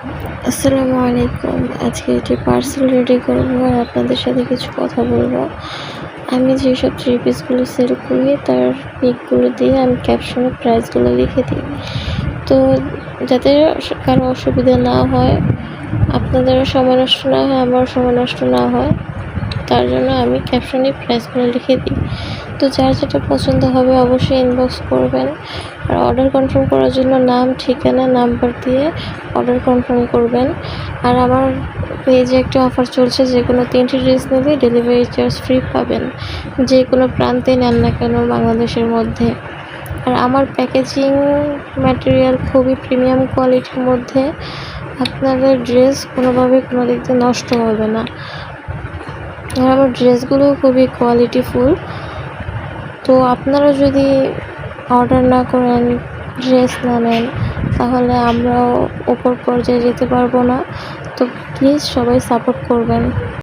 আসসালামু আলাইকুম। আজকে একটি পার্সেল রেডি করবো আর আপনাদের সাথে কিছু কথা বলবো। আমি যেসব থ্রি পিসগুলো সেল করি তার পিকগুলো দিয়ে আমি ক্যাপশনে প্রাইসগুলো লিখে দিই। তো যাতে কারো অসুবিধা না হয়, আপনাদেরও সময় নষ্ট না হয়, আমারও সময় নষ্ট না হয়, তার জন্য আমি ক্যাপশনে প্রাইসগুলো লিখে দিই। তো যার যেটা পছন্দ হবে অবশ্যই ইনবক্স করবেন। আর অর্ডার কনফার্ম করার জন্য নাম, ঠিকানা, নাম্বার দিয়ে অর্ডার কনফার্ম করবেন। আর আমার পেজে একটা অফার চলছে, যে কোনো 3টি ড্রেস নিলে ডেলিভারি চার্জ ফ্রি পাবেন, যে কোনো প্রান্তে নেন না কেন বাংলাদেশের মধ্যে। আর আমার প্যাকেজিং ম্যাটেরিয়াল খুবই প্রিমিয়াম কোয়ালিটির মধ্যে, আপনাদের ড্রেস কোনোভাবে কোনো দিক দিয়ে নষ্ট হবে না। আর আমার ড্রেসগুলো খুবই কোয়ালিটিফুল। তো আপনারা যদি অর্ডার না করেন, ড্রেস না নেন, তাহলে আমরাও ওপর পর্যায়ে যেতে পারবো না। তো প্লিজ সবাই সাপোর্ট করবেন।